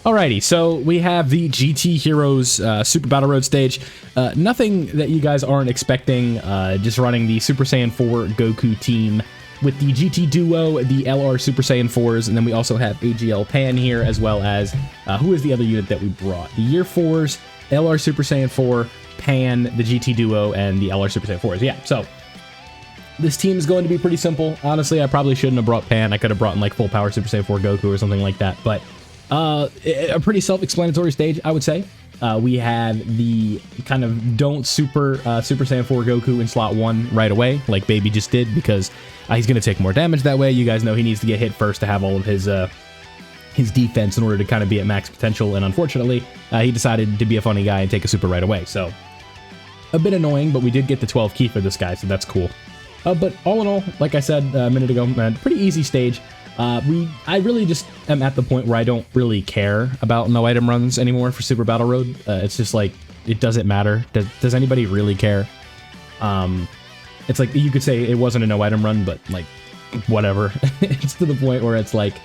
Alrighty, so we have the GT Heroes Super Battle Road stage. Nothing that you guys aren't expecting, just running the Super Saiyan 4 Goku team with the GT Duo, the LR Super Saiyan 4s, and then we also have AGL Pan here, as well as, who is the other unit that we brought? The Year 4s, LR Super Saiyan 4, Pan, the GT Duo, and the LR Super Saiyan 4s. Yeah, so this team is going to be pretty simple. Honestly, I probably shouldn't have brought Pan. I could have brought in like full power Super Saiyan 4 Goku or something like that, but a pretty self-explanatory stage, I would say. We have the kind of don't Super Saiyan 4 Goku in slot 1 right away, like Baby just did, because he's going to take more damage that way. You guys know he needs to get hit first to have all of his defense in order to kind of be at max potential, and unfortunately, he decided to be a funny guy and take a super right away, so a bit annoying, but we did get the 12 key for this guy, so that's cool. But all in all, like I said a minute ago, pretty easy stage. I really just am at the point where I don't really care about no item runs anymore for Super Battle Road. It's just like, it doesn't matter. Does anybody really care? It's like, you could say it wasn't a no item run, but like, whatever. It's to the point where it's like,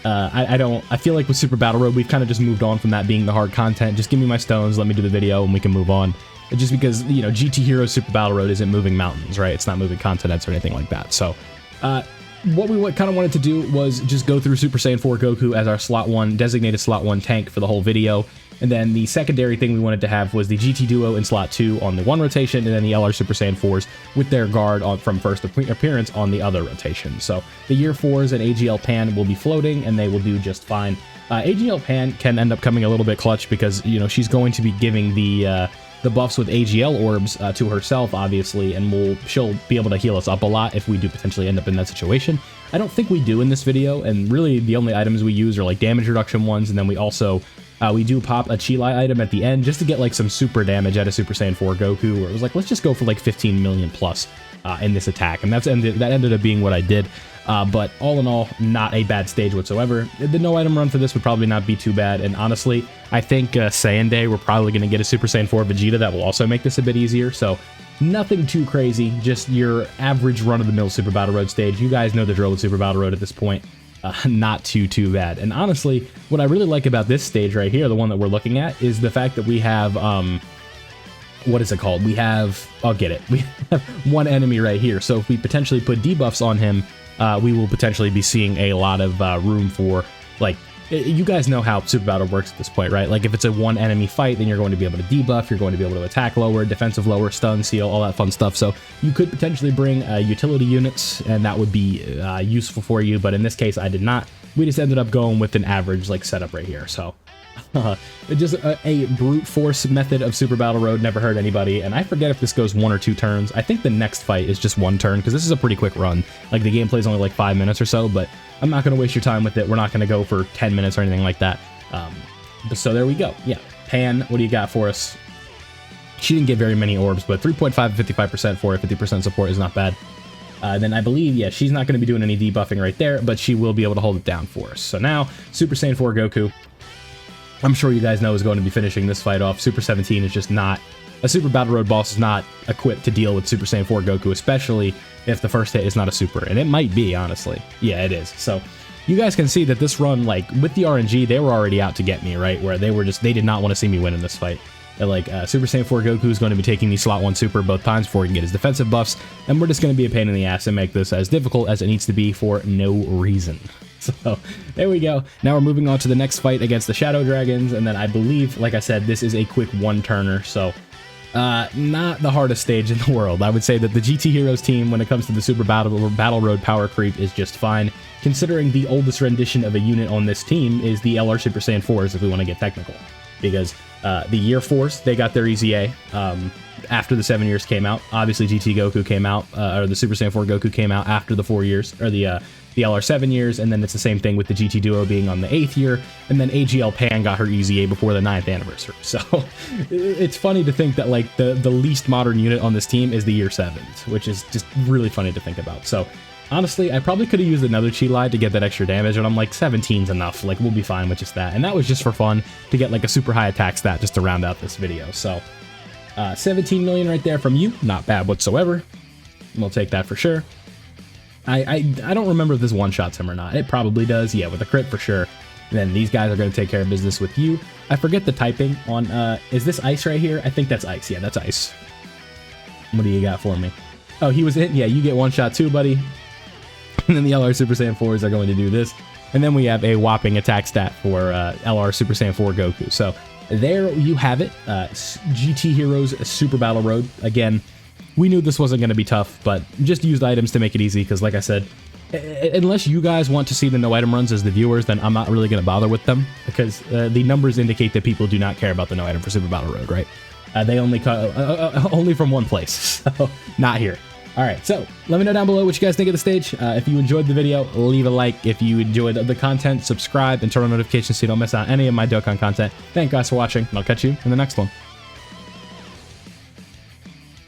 I feel like with Super Battle Road, we've kind of just moved on from that being the hard content. Just give me my stones, let me do the video, and we can move on. Just because, you know, GT Hero Super Battle Road isn't moving mountains, right? It's not moving continents or anything like that. So, what we kind of wanted to do was just go through Super Saiyan 4 Goku as our slot 1, designated slot 1 tank for the whole video. And then the secondary thing we wanted to have was the GT Duo in slot 2 on the 1 rotation, and then the LR Super Saiyan 4s with their guard from first appearance on the other rotation. So the Year 4s and AGL Pan will be floating, and they will do just fine. AGL Pan can end up coming a little bit clutch because, you know, she's going to be giving the buffs with AGL orbs to herself, obviously, and she'll be able to heal us up a lot if we do potentially end up in that situation. I don't think we do in this video, and really the only items we use are like damage reduction ones, and then we also we do pop a Chi-Lai item at the end just to get like some super damage out of Super Saiyan 4 Goku, where it was like, let's just go for like 15 million plus in this attack, and that ended up being what I did. But all in all, not a bad stage whatsoever. The no item run for this would probably not be too bad, and honestly, I think Saiyan Day, we're probably going to get a Super Saiyan 4 Vegeta that will also make this a bit easier, so nothing too crazy, just your average run-of-the-mill Super Battle Road stage. You guys know the drill with Super Battle Road at this point. Not too bad. And honestly, what I really like about this stage right here, the one that we're looking at, is the fact that we have, what is it called? We have, I'll get it. We have one enemy right here, so if we potentially put debuffs on him, we will potentially be seeing a lot of room for, like, you guys know how Super Battle works at this point, right? Like, if it's a one enemy fight, then you're going to be able to debuff, you're going to be able to attack lower, defensive lower, stun, seal, all that fun stuff. So you could potentially bring utility units, and that would be useful for you, but in this case, I did not. We just ended up going with an average, like, setup right here, so just a brute force method of Super Battle Road never hurt anybody, and I forget if this goes 1 or 2 turns. I think the next fight is just 1 turn, because this is a pretty quick run. Like, the gameplay is only like 5 minutes or so, but I'm not going to waste your time with it. We're not going to go for 10 minutes or anything like that. So there we go. Yeah, Pan, what do you got for us? She didn't get very many orbs, but 3.5 55% for it, 50% support is not bad. Then I believe, yeah, she's not going to be doing any debuffing right there, but she will be able to hold it down for us. So now, Super Saiyan 4 Goku, I'm sure you guys know, is going to be finishing this fight off. Super 17 is just not, a Super Battle Road boss is not equipped to deal with Super Saiyan 4 Goku, especially if the first hit is not a super, and it might be, honestly. Yeah, it is. So you guys can see that this run, like, with the RNG, they were already out to get me, right? Where they did not want to see me win in this fight. And, like, Super Saiyan 4 Goku is going to be taking the slot 1 super both times before he can get his defensive buffs, and we're just going to be a pain in the ass and make this as difficult as it needs to be for no reason. So there we go. Now we're moving on to the next fight against the Shadow Dragons, and then I believe, like I said, this is a quick 1-turner, so not the hardest stage in the world. I would say that the GT Heroes team, when it comes to the Super Battle Road power creep, is just fine, considering the oldest rendition of a unit on this team is the LR Super Saiyan 4s, if we want to get technical, because the Year 4s, they got their EZA after the 7 years came out. Obviously, GT Goku came out, or the Super Saiyan 4 Goku came out after the 4 years, or the LR 7 years, and then it's the same thing with the GT Duo being on the 8th year, and then AGL Pan got her EZA before the 9th anniversary. So it's funny to think that, like, the least modern unit on this team is the Year 7s, which is just really funny to think about. So honestly, I probably could have used another Chi-Lai to get that extra damage, and I'm like, 17's enough, like, we'll be fine with just that. And that was just for fun, to get like a super high attack stat just to round out this video. So 17 million right there from you, not bad whatsoever. We'll take that for sure. I don't remember if this one-shots him or not. It probably does, yeah, with a crit for sure. then these guys are going to take care of business with you. I forget the typing on, is this ice right here? I think that's ice. Yeah, that's ice. What do you got for me? Oh, he was in? Yeah, you get one shot too, buddy. And then the LR Super Saiyan 4s are going to do this. And then we have a whopping attack stat for LR Super Saiyan 4 Goku. So there you have it. GT Heroes Super Battle Road. Again, we knew this wasn't going to be tough, but just used items to make it easy because, like I said, unless you guys want to see the no item runs as the viewers, then I'm not really going to bother with them because the numbers indicate that people do not care about the no item for Super Battle Road, right? They only only from one place, so not here. All right, so let me know down below what you guys think of the stage. If you enjoyed the video, leave a like. If you enjoyed the content, subscribe and turn on notifications so you don't miss out on any of my Dokkan content. Thank you guys for watching, and I'll catch you in the next one.